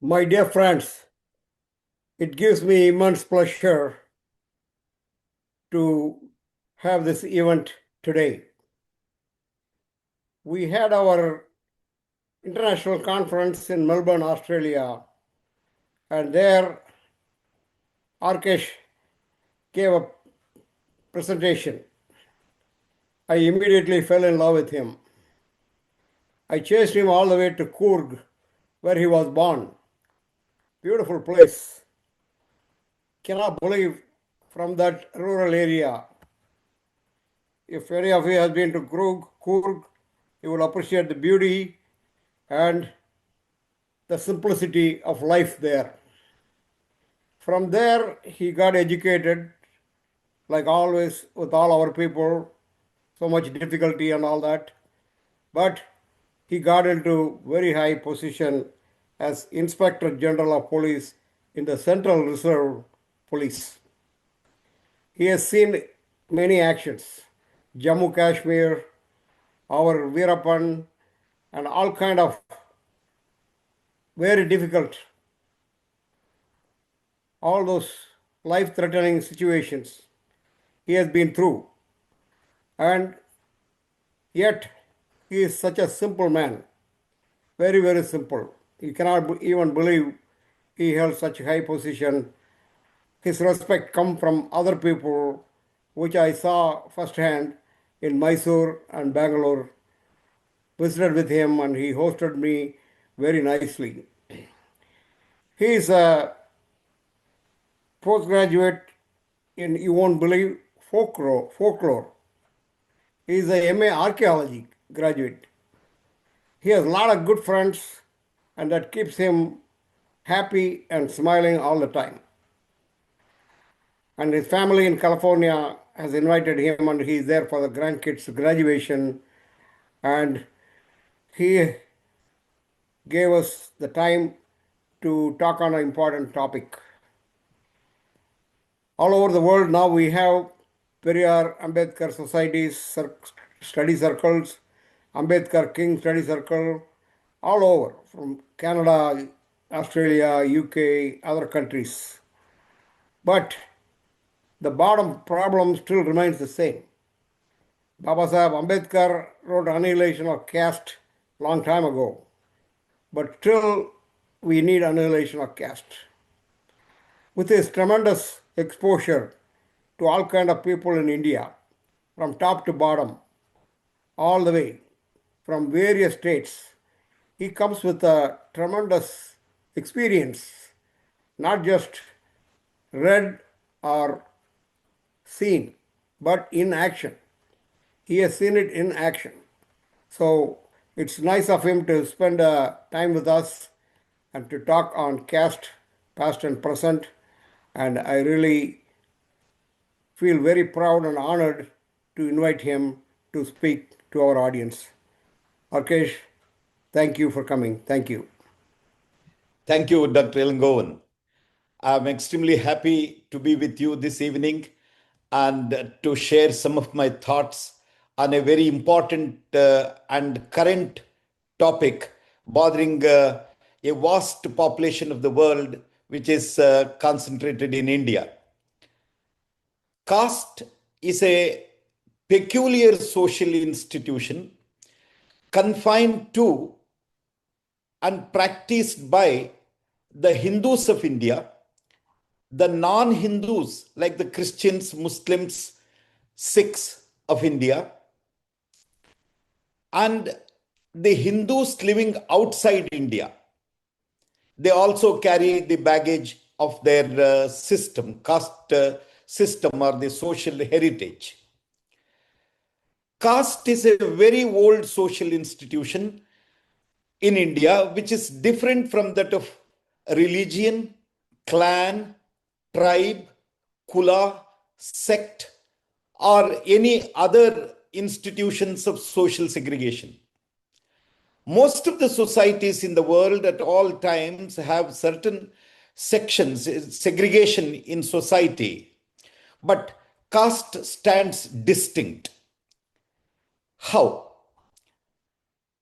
My dear friends, it gives me immense pleasure to have this event today. We had our international conference in Melbourne, Australia, and there Arkesh gave a presentation. I immediately fell in love with him. I chased him all the way to Coorg, where he was born. Beautiful place. Cannot believe from that rural area. If any of you has been to Coorg, you will appreciate the beauty and the simplicity of life there. From there, he got educated, like always with all our people, so much difficulty and all that. But he got into very high position as Inspector General of Police in the Central Reserve Police. He has seen many actions, Jammu Kashmir, our Veerappan, and all kind of very difficult, all those life-threatening situations he has been through. And yet, he is such a simple man, very, very simple. You cannot even believe he held such a high position. His respect come from other people, which I saw firsthand in Mysore and Bangalore. Visited with him and he hosted me very nicely. He is a postgraduate in, you won't believe, folklore. He is a MA archaeology graduate. He has a lot of good friends and that keeps him happy and smiling all the time. And his family in California has invited him and he is there for the grandkids' graduation. And he gave us the time to talk on an important topic. All over the world now we have Periyar Ambedkar societies, study circles, Ambedkar King study circle, all over from Canada, Australia, UK, other countries. But the bottom problem still remains the same. Baba Sahib Ambedkar wrote Annihilation of Caste long time ago, but still we need annihilation of caste. With his tremendous exposure to all kind of people in India, from top to bottom, all the way, from various states, he comes with a tremendous experience, not just read or seen, but in action. He has seen it in action. So it's nice of him to spend time with us and to talk on caste, past and present. And I really feel very proud and honored to invite him to speak to our audience. Arkesh, thank you for coming. Thank you. Thank you, Dr. Ilangovan. I'm extremely happy to be with you this evening and to share some of my thoughts on a very important and current topic bothering a vast population of the world, which is concentrated in India. Caste is a peculiar social institution confined to and practiced by the Hindus of India, the non-Hindus like the Christians, Muslims, Sikhs of India, and the Hindus living outside India. They also carry the baggage of their system, caste system or the social heritage. Caste is a very old social institution in India, which is different from that of religion, clan, tribe, kula, sect, or any other institutions of social segregation. Most of the societies in the world at all times have certain sections, segregation in society, but caste stands distinct. How?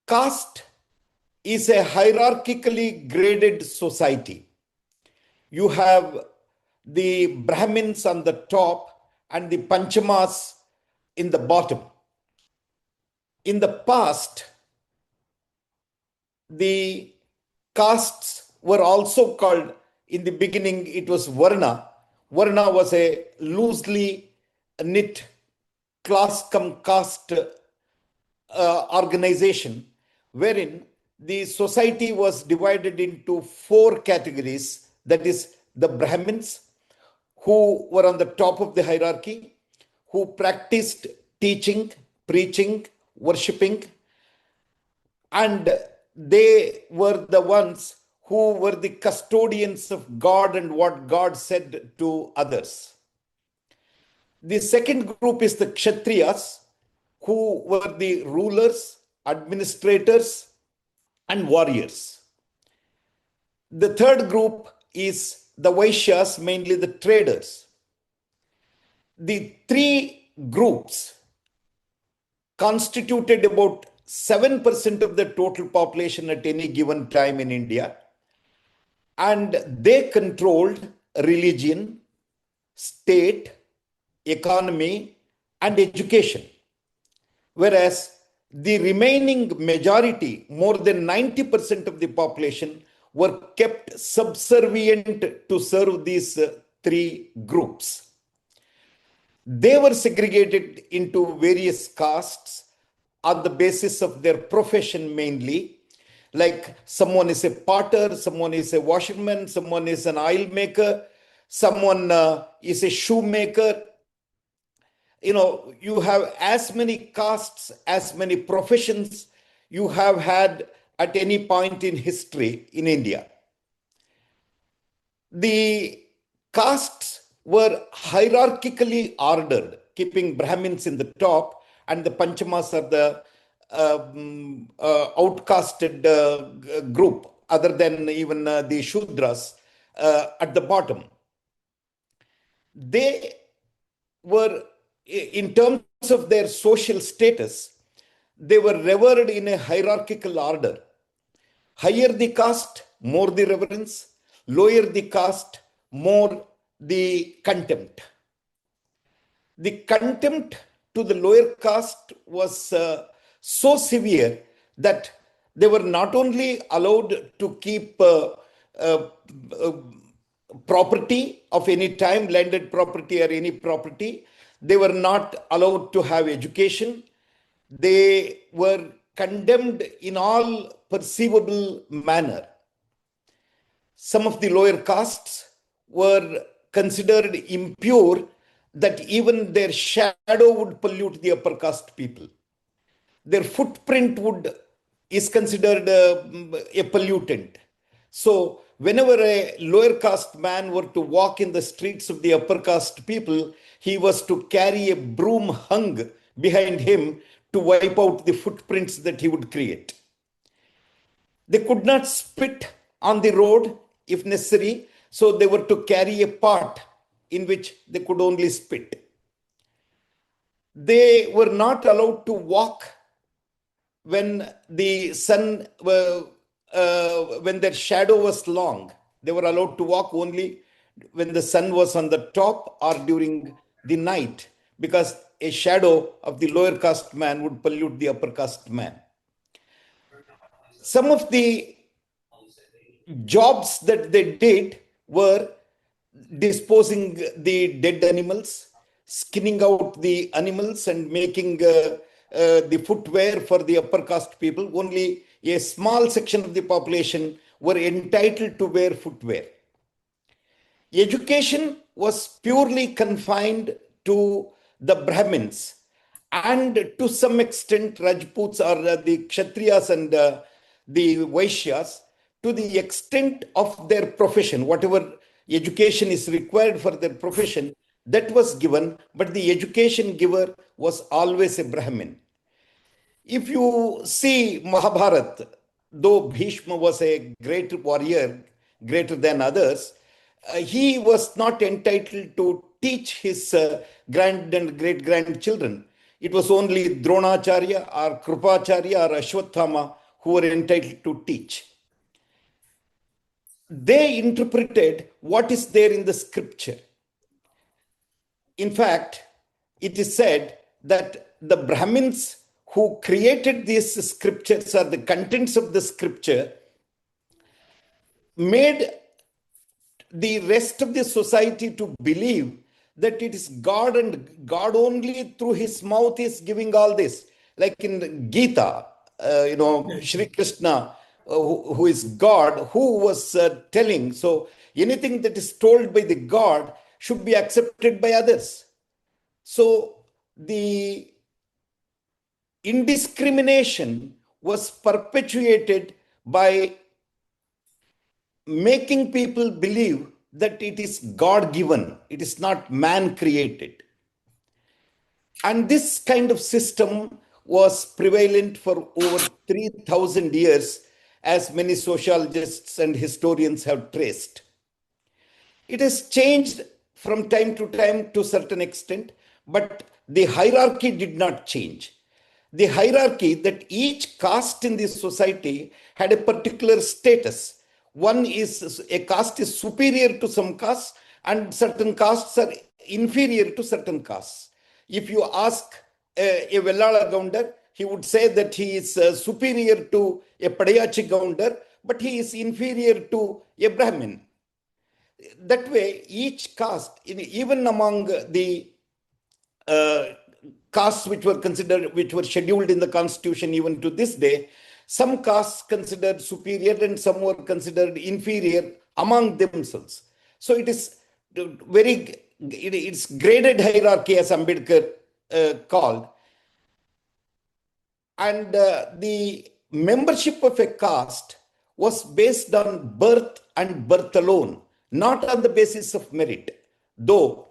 Caste is a hierarchically graded society. You have the Brahmins on the top and the Panchamas in the bottom. In the past, the castes were also called, in the beginning, it was Varna. Varna was a loosely knit class cum caste organization, wherein the society was divided into four categories, that is, the Brahmins, who were on the top of the hierarchy, who practiced teaching, preaching, worshipping, and they were the ones who were the custodians of God and what God said to others. The second group is the Kshatriyas, who were the rulers, administrators, and warriors. The third group is the Vaishyas, mainly the traders. The three groups constituted about 7% of the total population at any given time in India, and they controlled religion, state, economy, and education. Whereas the remaining majority, more than 90% of the population, were kept subservient to serve these three groups. They were segregated into various castes on the basis of their profession mainly. Like someone is a potter, someone is a washerman, someone is an oil maker, someone is a shoemaker. You have as many castes, as many professions you have had at any point in history in India. The castes were hierarchically ordered, keeping Brahmins in the top, and the Panchamas are the outcasted group, other than even the Shudras at the bottom. They were, in terms of their social status, they were revered in a hierarchical order. Higher the caste, more the reverence. Lower the caste, more the contempt. The contempt to the lower caste was so severe that they were not only allowed to keep property of any time, landed property or any property. They were not allowed to have education. They were condemned in all perceivable manner. Some of the lower castes were considered impure, that even their shadow would pollute the upper caste people. Their footprint is considered a pollutant. So whenever a lower caste man were to walk in the streets of the upper caste people, he was to carry a broom hung behind him to wipe out the footprints that he would create. They could not spit on the road if necessary, so they were to carry a pot in which they could only spit. They were not allowed to walk when the sun, when their shadow was long. They were allowed to walk only when the sun was on the top or during the night, because a shadow of the lower caste man would pollute the upper caste man. Some of the jobs that they did were disposing the dead animals, skinning out the animals, and making the footwear for the upper caste people. Only a small section of the population were entitled to wear footwear. Education was purely confined to the Brahmins and to some extent Rajputs or the Kshatriyas and the Vaishyas, to the extent of their profession. Whatever education is required for their profession, that was given, but the education giver was always a Brahmin. If you see Mahabharata, though Bhishma was a great warrior, greater than others, he was not entitled to teach his grand and great grandchildren. It was only Dronacharya or Krupacharya or Ashwatthama who were entitled to teach. They interpreted what is there in the scripture. In fact, it is said that the Brahmins who created these scriptures or the contents of the scripture made the rest of the society to believe that it is God and God only through his mouth is giving all this. Like in Gita, Shri Krishna, who is God, who was telling, so anything that is told by the God should be accepted by others. So the indiscrimination was perpetuated by making people believe that it is God given, it is not man created. And this kind of system was prevalent for over 3,000 years, as many sociologists and historians have traced. It has changed from time to time to a certain extent, but the hierarchy did not change. The hierarchy that each caste in this society had a particular status. One is a caste is superior to some castes, and certain castes are inferior to certain castes. If you ask a Vellala Gounder, he would say that he is superior to a Padayachi Gounder, but he is inferior to a Brahmin. That way, each caste, even among the castes which were scheduled in the constitution even to this day, some castes considered superior and some were considered inferior among themselves. So it is it's graded hierarchy, as Ambedkar called. And the membership of a caste was based on birth and birth alone, not on the basis of merit. Though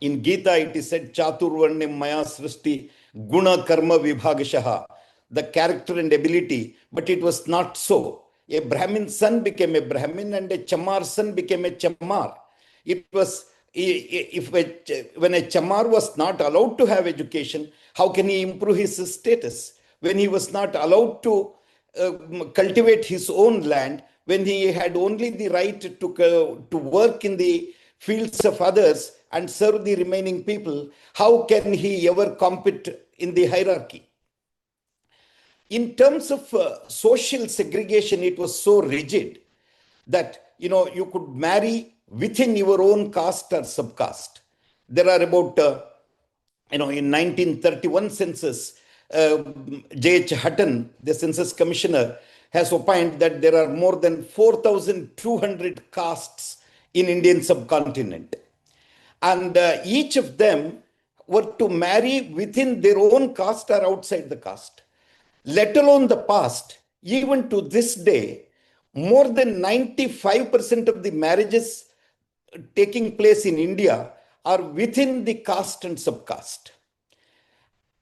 in Gita it is said, Chaturvarnyam Maya Srishti Guna Karma Vibhagashaha, the character and ability, but it was not so. A Brahmin son became a Brahmin and a Chamar son became a Chamar. It was, when a Chamar was not allowed to have education, how can he improve his status? When he was not allowed to cultivate his own land, when he had only the right to work in the fields of others and serve the remaining people, how can he ever compete in the hierarchy? In terms of social segregation, it was so rigid that you could marry within your own caste or subcaste. There are about in 1931 census, J.H. Hutton, the census commissioner, has opined that there are more than 4,200 castes in Indian subcontinent. And each of them were to marry within their own caste or outside the caste. Let alone the past, even to this day, more than 95% of the marriages taking place in India are within the caste and subcaste.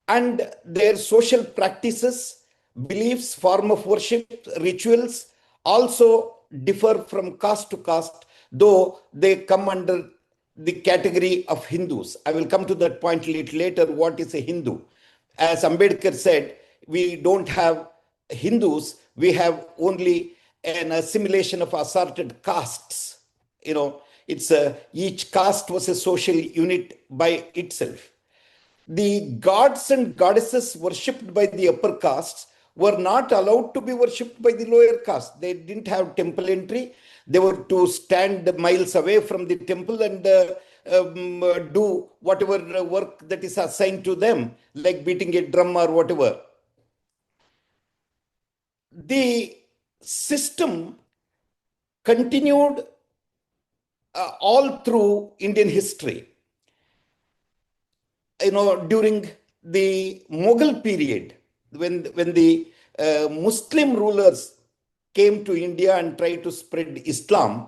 And their social practices, beliefs, form of worship, rituals also differ from caste to caste, though they come under the category of Hindus. I will come to that point a little later. What is a Hindu? As Ambedkar said, we don't have Hindus, we have only an assimilation of assorted castes. It's each caste was a social unit by itself. The gods and goddesses worshipped by the upper castes were not allowed to be worshipped by the lower caste. They didn't have temple entry. They were to stand miles away from the temple and do whatever work that is assigned to them, like beating a drum or whatever. The system continued all through Indian history. During the Mughal period, when the Muslim rulers came to India and tried to spread Islam,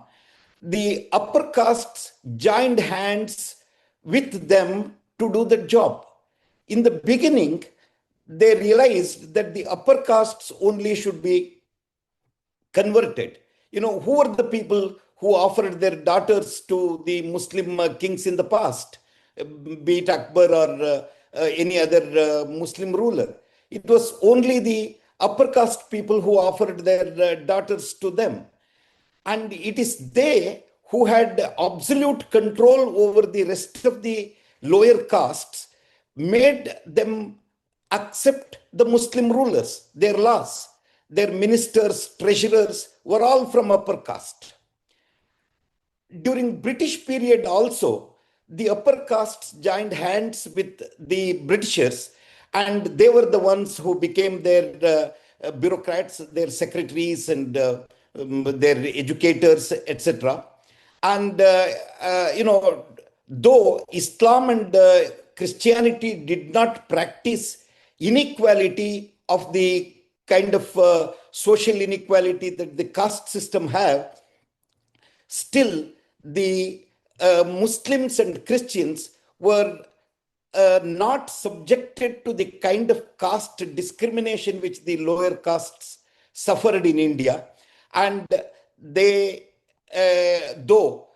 the upper castes joined hands with them to do the job. In the beginning, they realized that the upper castes only should be converted. Who were the people who offered their daughters to the Muslim kings in the past, be it Akbar or any other Muslim ruler? It was only the upper caste people who offered their daughters to them. And it is they who had absolute control over the rest of the lower castes, made them accept the Muslim rulers, their laws. Their ministers, treasurers were all from upper caste. During British period also, the upper castes joined hands with the Britishers, and they were the ones who became their bureaucrats, their secretaries, and their educators, etc. And though Islam and Christianity did not practice inequality of the kind of social inequality that the caste system have, still the Muslims and Christians were not subjected to the kind of caste discrimination which the lower castes suffered in India. And they, though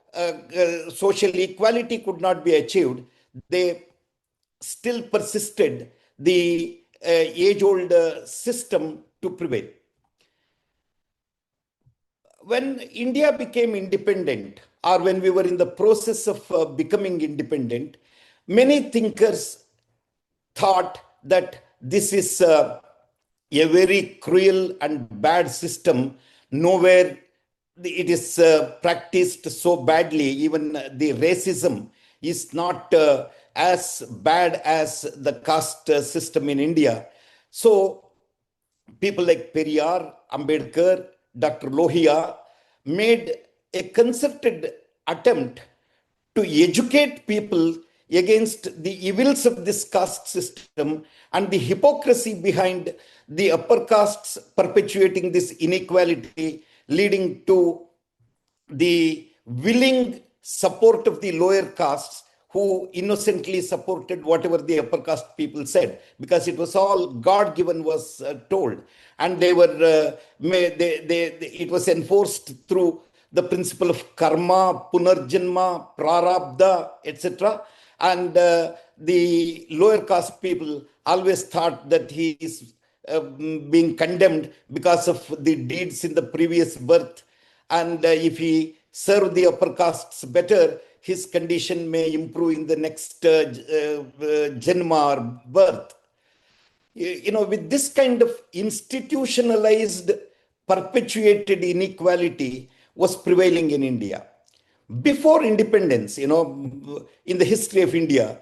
social equality could not be achieved, they still persisted the age-old system to prevail. When India became independent, or when we were in the process of becoming independent, many thinkers thought that this is a very cruel and bad system. Nowhere it is practiced so badly. Even the racism is not as bad as the caste system in India. So people like Periyar, Ambedkar, Dr. Lohia made a concerted attempt to educate people against the evils of this caste system and the hypocrisy behind the upper castes perpetuating this inequality, leading to the willing support of the lower castes who innocently supported whatever the upper caste people said, because it was all God given, was told, and they were it was enforced through the principle of karma, punarjanma, prarabdha, etc. And the lower caste people always thought that he is being condemned because of the deeds in the previous birth, and if he serve the upper castes better, his condition may improve in the next janma or birth. With this kind of institutionalized, perpetuated inequality was prevailing in India. Before independence, in the history of India,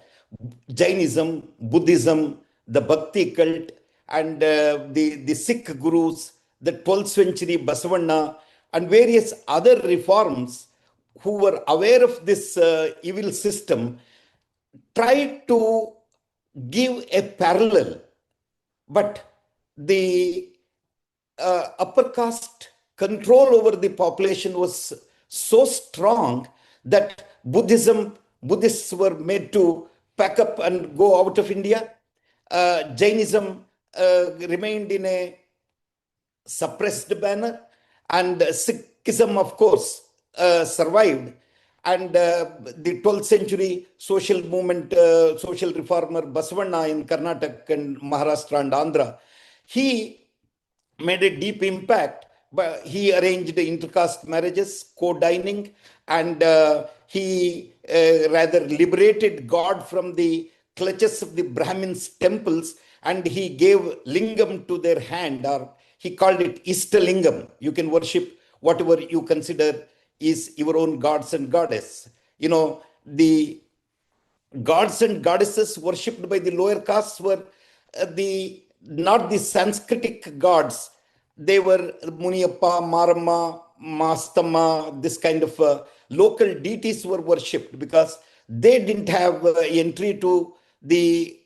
Jainism, Buddhism, the Bhakti cult, and the Sikh gurus, the 12th century Basavanna, and various other reforms who were aware of this evil system tried to give a parallel. But the upper caste control over the population was so strong that Buddhists were made to pack up and go out of India. Jainism remained in a suppressed manner, and Sikhism, of course, survived. And the 12th century social movement, social reformer Basavanna in Karnataka and Maharashtra and Andhra, he made a deep impact. But he arranged intercaste marriages, co-dining, and he rather liberated God from the clutches of the Brahmins' temples, and he gave lingam to their hand, or he called it Ishtalingam. You can worship whatever you consider is your own gods and goddess. The gods and goddesses worshipped by the lower castes were not the Sanskritic gods. They were Muniappa, Maramma, Mastama, this kind of local deities were worshipped because they didn't have entry to the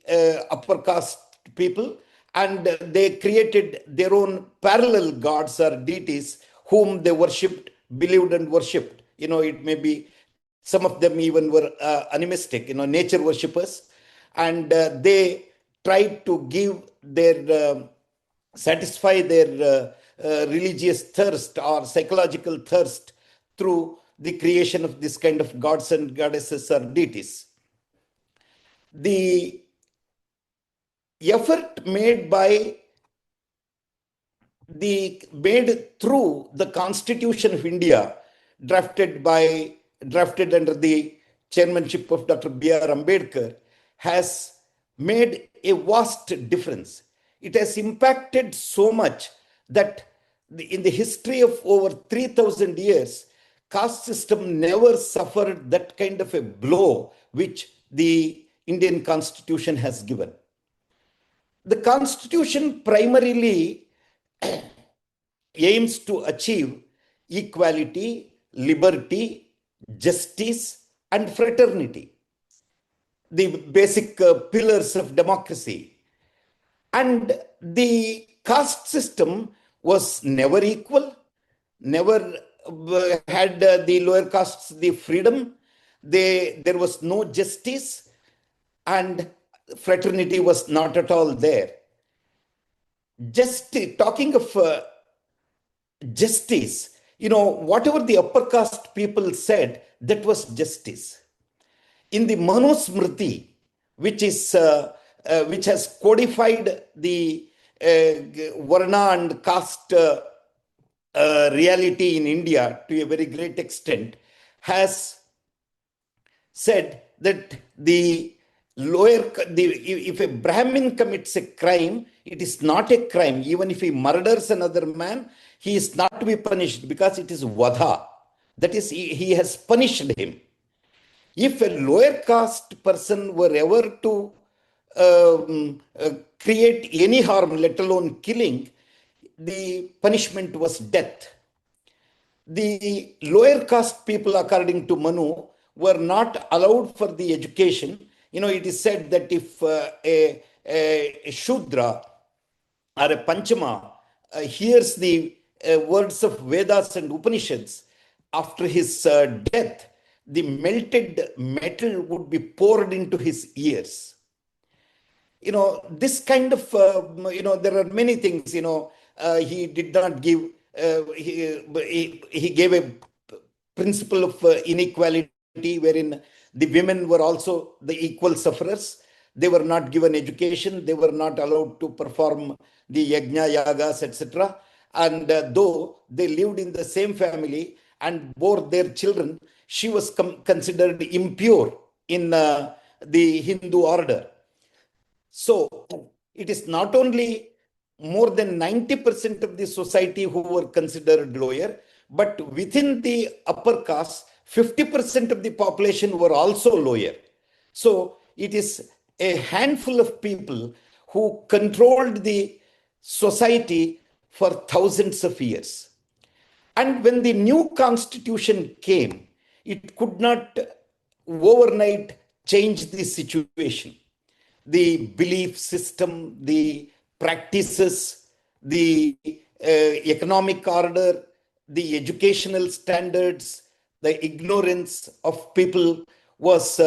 upper caste people, and they created their own parallel gods or deities whom they worshipped, believed and worshipped. It may be some of them even were animistic, nature worshippers, and they tried to give their satisfy their religious thirst or psychological thirst through the creation of this kind of gods and goddesses or deities. The effort made by the made through the Constitution of India, drafted under the chairmanship of Dr. B.R. Ambedkar, has made a vast difference. It has impacted so much that in the history of over 3,000 years, caste system never suffered that kind of a blow which the Indian Constitution has given. The Constitution primarily aims to achieve equality, liberty, justice, and fraternity, the basic pillars of democracy. And the caste system was never equal, never had the lower castes the freedom. There was no justice, and fraternity was not at all there. Just talking of justice, whatever the upper caste people said, that was justice. In the Manusmriti, which has codified the Varna and caste reality in India to a very great extent, has said that if a Brahmin commits a crime, it is not a crime. Even if he murders another man, he is not to be punished because it is vadha. That is, he has punished him. If a lower caste person were ever to create any harm, let alone killing, the punishment was death. The lower caste people, according to Manu, were not allowed for the education. It is said that if a Shudra or a Panchama hears the words of Vedas and Upanishads, after his death, the melted metal would be poured into his ears. This kind of, there are many things, he did not give, he gave a principle of inequality wherein the women were also the equal sufferers. They were not given education. They were not allowed to perform the yajna, yagas, etc. And though they lived in the same family and bore their children, she was considered impure in the Hindu order. So it is not only more than 90% of the society who were considered lower, but within the upper caste, 50% of the population were also lower. So it is a handful of people who controlled the society for thousands of years. And when the new constitution came, it could not overnight change the situation. The belief system, the practices, the economic order, the educational standards, the ignorance of people was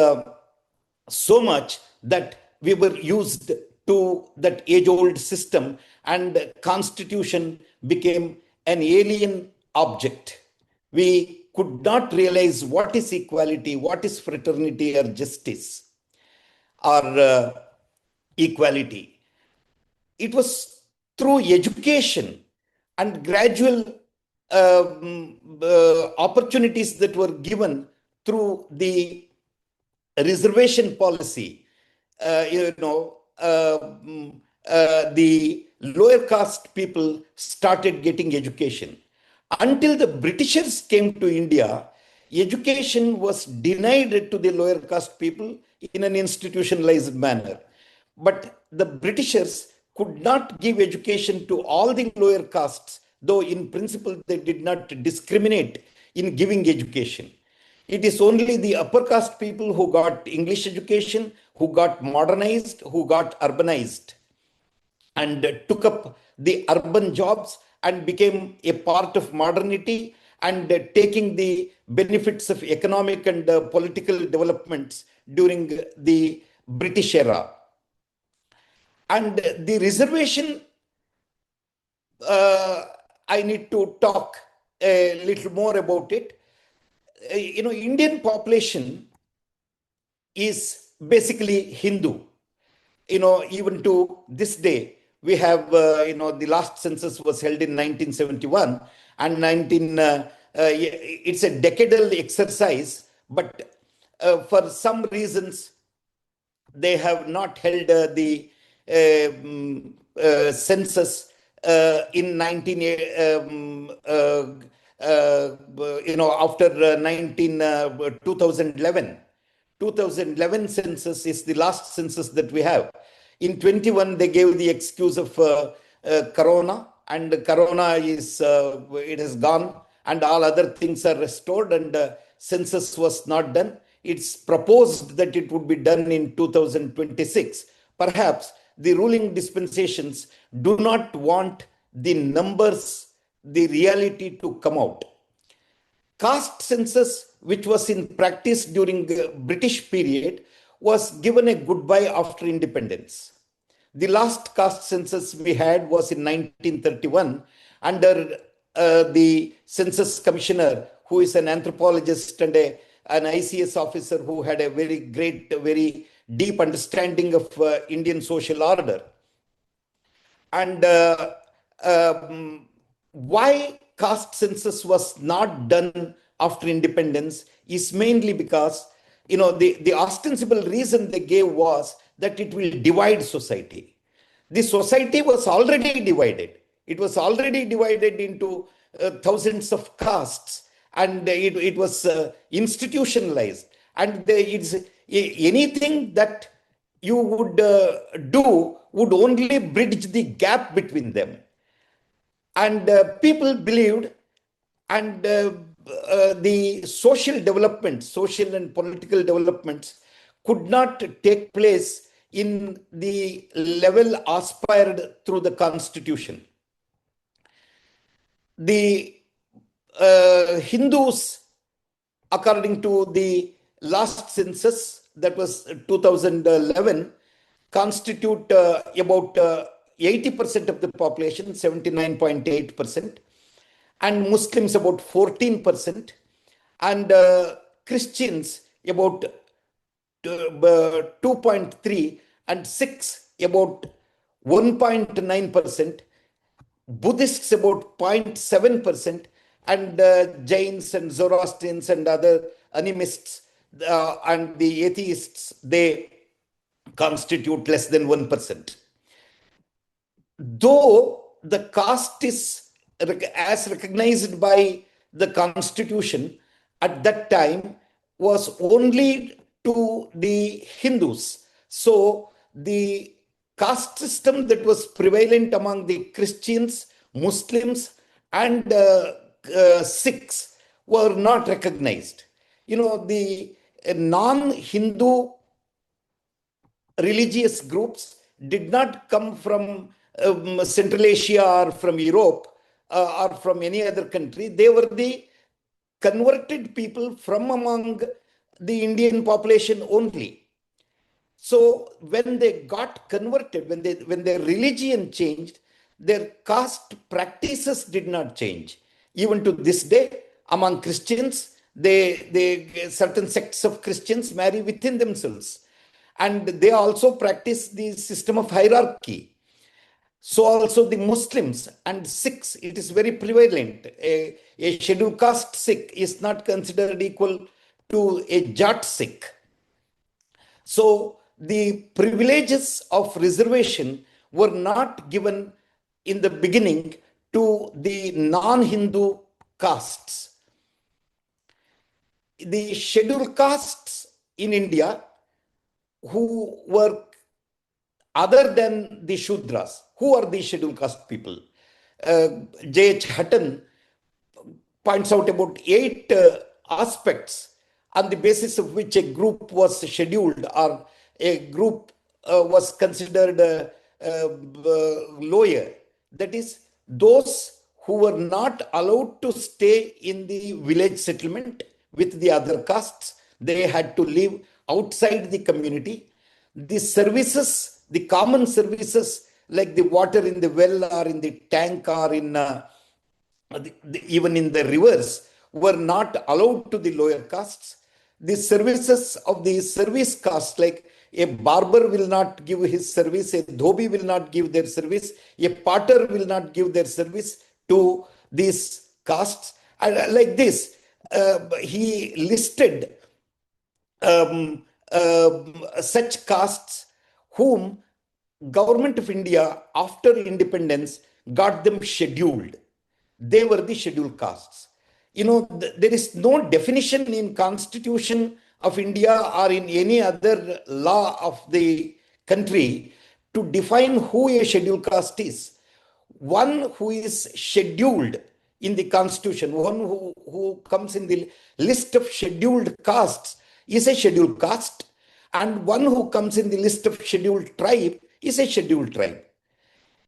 so much that we were used to that age-old system, and constitution became an alien object. We could not realize what is equality, what is fraternity or justice or equality. It was through education and gradual opportunities that were given through the reservation policy. The lower caste people started getting education. Until the Britishers came to India, education was denied to the lower caste people in an institutionalized manner. But the Britishers could not give education to all the lower castes, though in principle they did not discriminate in giving education. It is only the upper caste people who got English education, who got modernized, who got urbanized, and took up the urban jobs and became a part of modernity and taking the benefits of economic and political developments during the British era. And the reservation, I need to talk a little more about it. Indian population is basically Hindu. Even to this day, we have, the last census was held in 1971 and it's a decadal exercise, but for some reasons, they have not held the census in 19 after 2011. 2011 census is the last census that we have. In 21 they gave the excuse of corona, and corona is it has gone, and all other things are restored, and census was not done. It's proposed that it would be done in 2026. Perhaps the ruling dispensations do not want the numbers, the reality to come out. Caste census, which was in practice during the British period, was given a goodbye after independence. The last caste census we had was in 1931 under the census commissioner, who is an anthropologist and an ICS officer who had a very great, very deep understanding of Indian social order. And why caste census was not done after independence is mainly because, the ostensible reason they gave was that it will divide society. The society was already divided. It was already divided into thousands of castes, and it was institutionalized. And it's anything that you would do would only bridge the gap between them. And people believed, and the social and political developments could not take place in the level aspired through the constitution. The Hindus, according to the last census, that was 2011, constitute about 80% of the population, 79.8%, and Muslims about 14%, and Christians about 2.3, and Sikhs about 1.9%, Buddhists about 0.7%, and Jains and Zoroastrians and other animists and the atheists, they constitute less than 1%. Though the caste is as recognized by the constitution at that time was only to the Hindus. So the caste system that was prevalent among the Christians, Muslims, and Sikhs were not recognized. The non-Hindu religious groups did not come from Central Asia or from Europe or from any other country. They were the converted people from among the Indian population only. So when they got converted, when their religion changed, their caste practices did not change. Even to this day, among Christians, certain sects of Christians marry within themselves, and they also practice the system of hierarchy. So also the Muslims and Sikhs, it is very prevalent. A scheduled caste Sikh is not considered equal to a Jat Sikh. So the privileges of reservation were not given in the beginning to the non-Hindu castes. The scheduled castes in India who were other than the Shudras. Who are these scheduled caste people? J.H. Hutton points out about 8 aspects on the basis of which a group was scheduled, or a group was considered lower. That is, those who were not allowed to stay in the village settlement with the other castes. They had to live outside the community. The services, the common services like the water in the well or in the tank or in even in the rivers, were not allowed to the lower castes. The services of the service caste like A barber will not give his service, a dhobi will not give their service, a potter will not give their service to these castes. And like this, he listed um, such castes whom government of India after independence got them scheduled. They were the scheduled castes. There is no definition in Constitution of India or in any other law of the country to define who a scheduled caste is. One who is scheduled in the constitution, one who comes in the list of scheduled castes is a scheduled caste, and one who comes in the list of scheduled tribe is a scheduled tribe.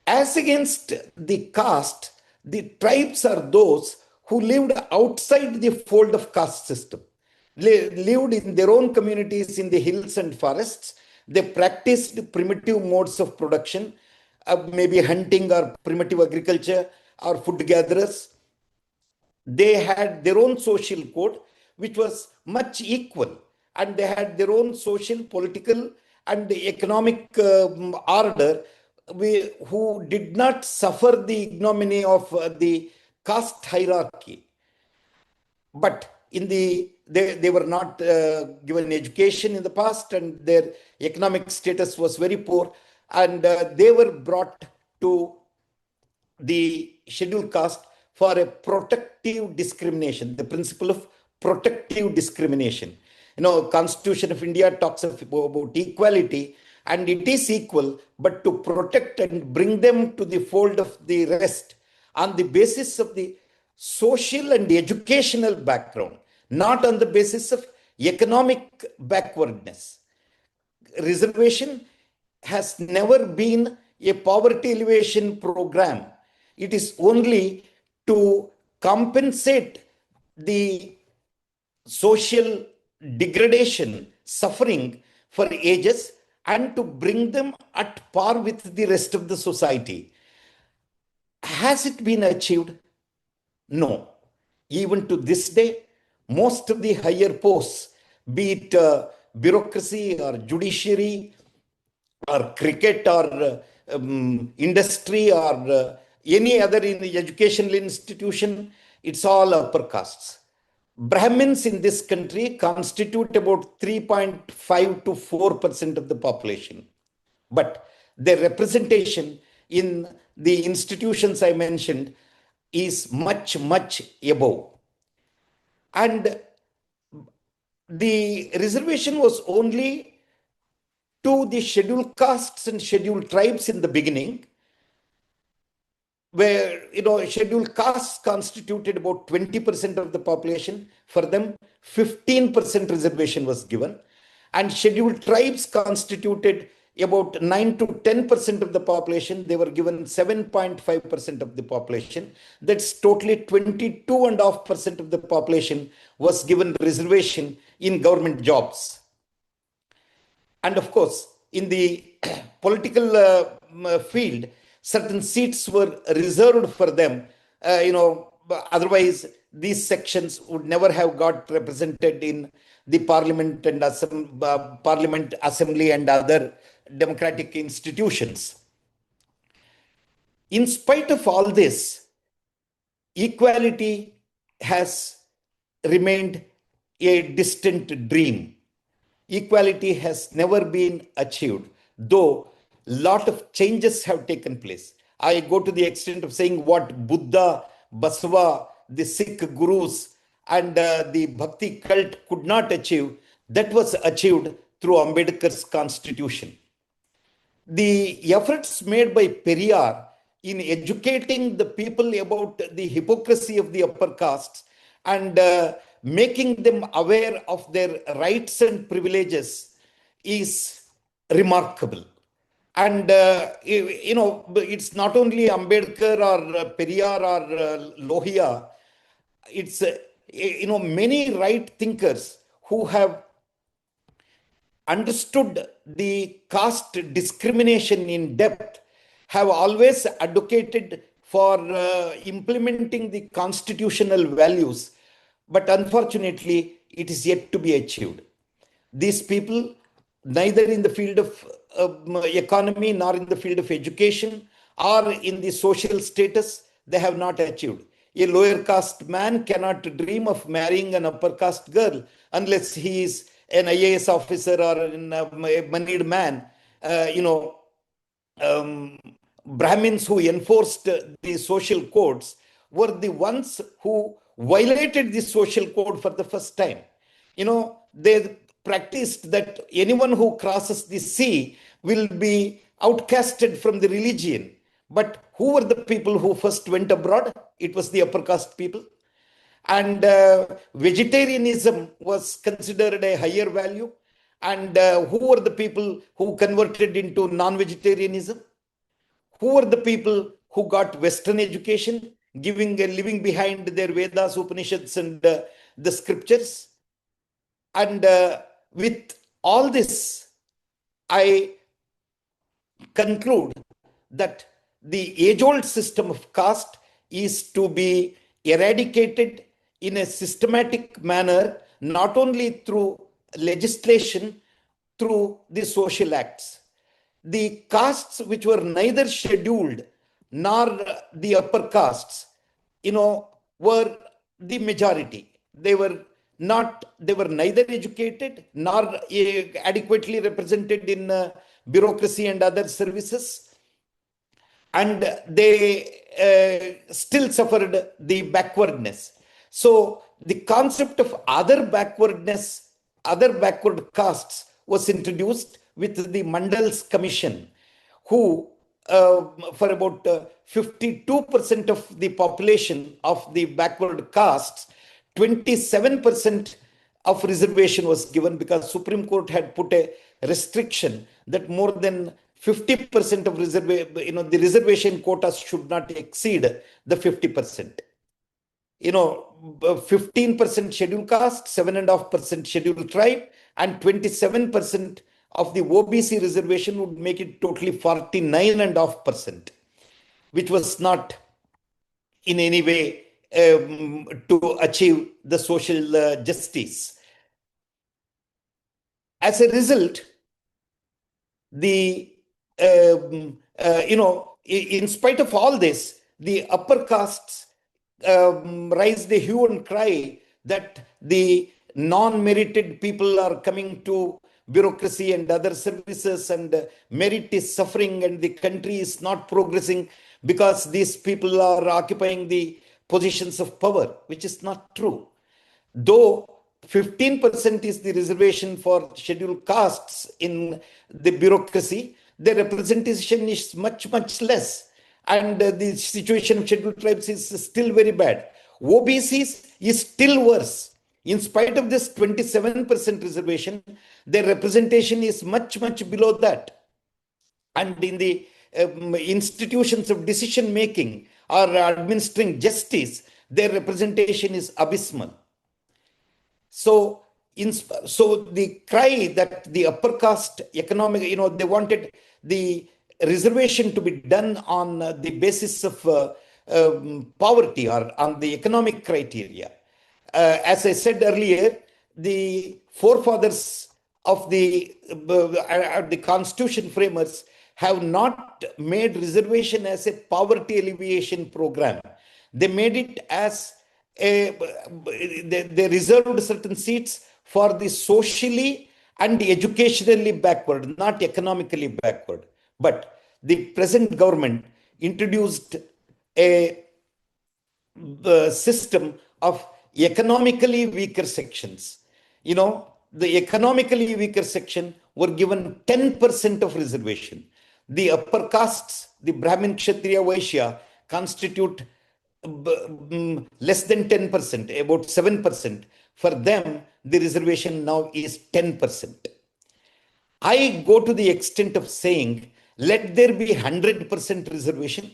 As against the caste, the tribes are those who lived outside the fold of caste system, lived in their own communities in the hills and forests. They practiced primitive modes of production, maybe hunting or primitive agriculture or food gatherers. They had their own social code, which was much equal, and they had their own social, political, and economic order, who did not suffer the ignominy of the caste hierarchy. But they were not given education in the past, and their economic status was very poor, and they were brought to the scheduled caste for a protective discrimination, the principle of protective discrimination. Constitution of India talks about equality, and it is equal, but to protect and bring them to the fold of the rest on the basis of the social and educational background, not on the basis of economic backwardness. Reservation has never been a poverty alleviation program. It is only to compensate the social degradation, suffering for ages, and to bring them at par with the rest of the society. Has it been achieved? No. Even to this day, most of the higher posts, be it bureaucracy or judiciary or cricket or industry or any other educational institution, it's all upper castes. Brahmins in this country constitute about 3.5 to 4% of the population. But their representation in the institutions I mentioned is much, much above. And the reservation was only to the scheduled castes and scheduled tribes in the beginning, where scheduled castes constituted about 20% of the population. For them, 15% reservation was given, and scheduled tribes constituted about 9 to 10% of the population. They were given 7.5% of the population. That's totally 22.5% of the population was given reservation in government jobs. And of course, in the political field, certain seats were reserved for them. Otherwise, these sections would never have got represented in the parliament and parliament, assembly, and other democratic institutions. In spite of all this, equality has remained a distant dream. Equality has never been achieved, though a lot of changes have taken place. I go to the extent of saying what Buddha, Basava, the Sikh gurus, and the Bhakti cult could not achieve, that was achieved through Ambedkar's constitution. The efforts made by Periyar in educating the people about the hypocrisy of the upper castes and making them aware of their rights and privileges is remarkable. And, it's not only Ambedkar or Periyar or Lohia, it's, many right thinkers who have understood the caste discrimination in depth have always advocated for implementing the constitutional values, but unfortunately, it is yet to be achieved. These people neither in the field of economy, nor in the field of education, or in the social status, they have not achieved. A lower caste man cannot dream of marrying an upper caste girl unless he is an IAS officer or a moneyed man. You know, Brahmins who enforced the social codes were the ones who violated the social code for the first time. They practiced that anyone who crosses the sea will be outcasted from the religion. But who were the people who first went abroad? It was the upper caste people. And vegetarianism was considered a higher value. And who were the people who converted into non-vegetarianism? Who were the people who got Western education, leaving behind their Vedas, Upanishads, and the scriptures? And with all this, I conclude that the age old system of caste is to be eradicated in a systematic manner, not only through legislation, through the social acts. The castes which were neither scheduled nor the upper castes, were the majority. They were neither educated nor adequately represented in bureaucracy and other services, and they still suffered the backwardness. So the concept of other backward castes was introduced with the Mandal's Commission, who, for about 52% of the population of the backward castes, 27% of reservation was given, because Supreme Court had put a restriction that more than 50% of the reservation quotas should not exceed the 50%. 15% scheduled caste, 7.5% scheduled tribe, and 27% of the OBC reservation would make it totally 49.5%, which was not in any way to achieve the social justice. As a result, in spite of all this, the upper castes raise the hue and cry that the non-merited people are coming to bureaucracy and other services, and merit is suffering, and the country is not progressing because these people are occupying the positions of power, which is not true. Though 15% is the reservation for scheduled castes in the bureaucracy, the representation is much, much less. And the situation of scheduled tribes is still very bad. OBCs is still worse. In spite of this 27% reservation, their representation is much, much below that. And in the institutions of decision making or administering justice, their representation is abysmal. So the cry that the upper caste economic, they wanted the reservation to be done on the basis of poverty or on the economic criteria. As I said earlier, the forefathers of the constitution framers have not made reservation as a poverty alleviation program. They made it as they reserved certain seats for the socially and educationally backward, not economically backward. But the present government introduced a system of economically weaker sections. The economically weaker section were given 10% of reservation. The upper castes, the Brahmin, Kshatriya, Vaishya, constitute less than 10%, about 7%. For them, the reservation now is 10%. I go to the extent of saying, let there be 100% reservation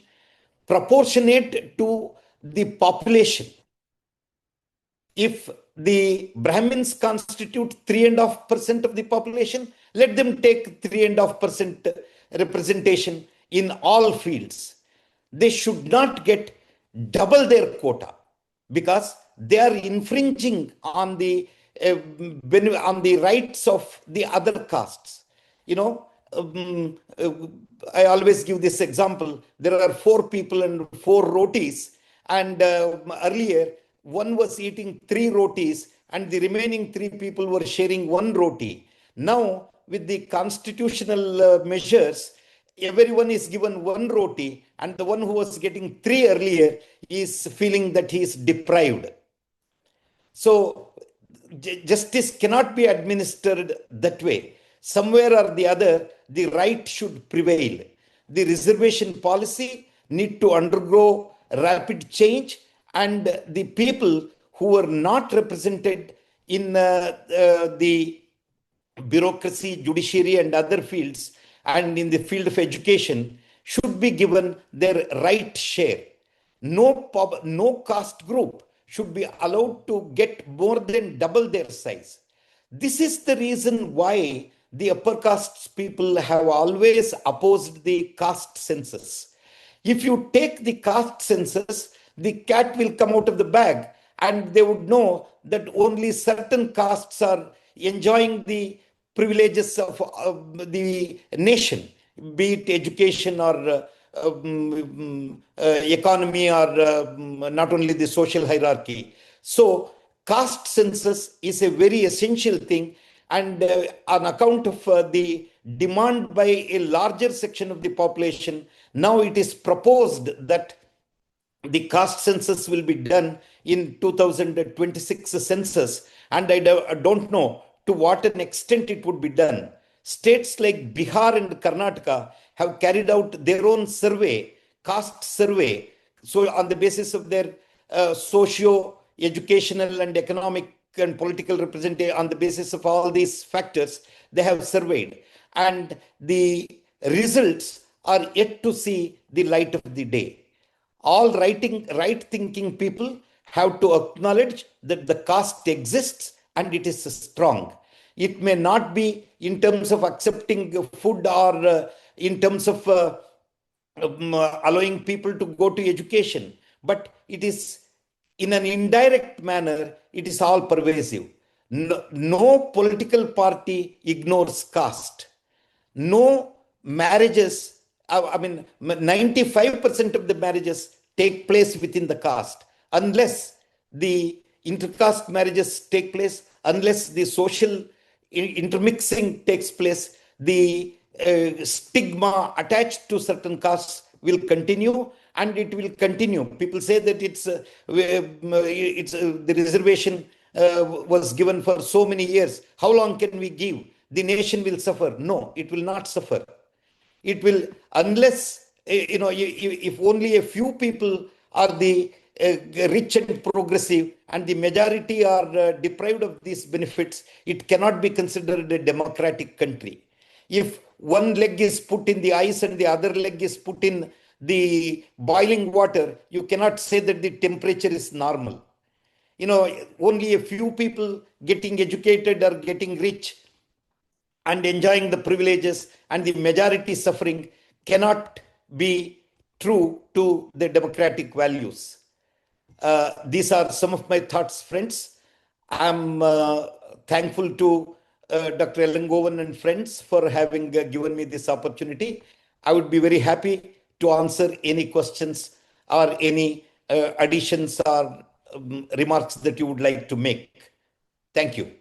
proportionate to the population. If the Brahmins constitute 3.5% of the population, let them take 3.5% representation in all fields. They should not get double their quota, because they are infringing on the on the rights of the other castes. You know, I always give this example. There are four people and four rotis, and earlier one was eating three rotis, and the remaining three people were sharing one roti. Now, with the constitutional measures, everyone is given one roti, and the one who was getting three earlier is feeling that he is deprived. So justice cannot be administered that way. Somewhere or the other, the right should prevail. The reservation policy need to undergo rapid change, and the people who are not represented in the bureaucracy, judiciary, and other fields, and in the field of education, should be given their right share. No caste group should be allowed to get more than double their size. This is the reason why the upper castes people have always opposed the caste census. If you take the caste census, the cat will come out of the bag, and they would know that only certain castes are enjoying the privileges of the nation, be it education or economy, or not only the social hierarchy. So, caste census is a very essential thing, and on account of the demand by a larger section of the population, now it is proposed that the caste census will be done in 2026 census, and I don't know to what an extent it would be done. States like Bihar and Karnataka have carried out their own survey, caste survey. So on the basis of their socio educational and economic and political representation, on the basis of all these factors, they have surveyed, and the results are yet to see the light of the day. All right thinking people have to acknowledge that the caste exists and it is strong. It may not be in terms of accepting food, or in terms of allowing people to go to education, but it is in an indirect manner, it is all pervasive. No political party ignores caste. No marriages, I mean, 95% of the marriages take place within the caste, unless the intercaste marriages take place, unless the social intermixing takes place, the stigma attached to certain castes will continue, and it will continue. People say that the reservation was given for so many years. How long can we give? The nation will suffer. No, it will not suffer. It will, unless, if only a few people are the rich and progressive, and the majority are deprived of these benefits, it cannot be considered a democratic country. If one leg is put in the ice and the other leg is put in the boiling water, you cannot say that the temperature is normal. Only a few people getting educated or getting rich and enjoying the privileges, and the majority suffering, cannot be true to the democratic values. These are some of my thoughts, friends. I'm thankful to Dr. Elangovan and friends for having given me this opportunity. I would be very happy to answer any questions or any additions or remarks that you would like to make. Thank you.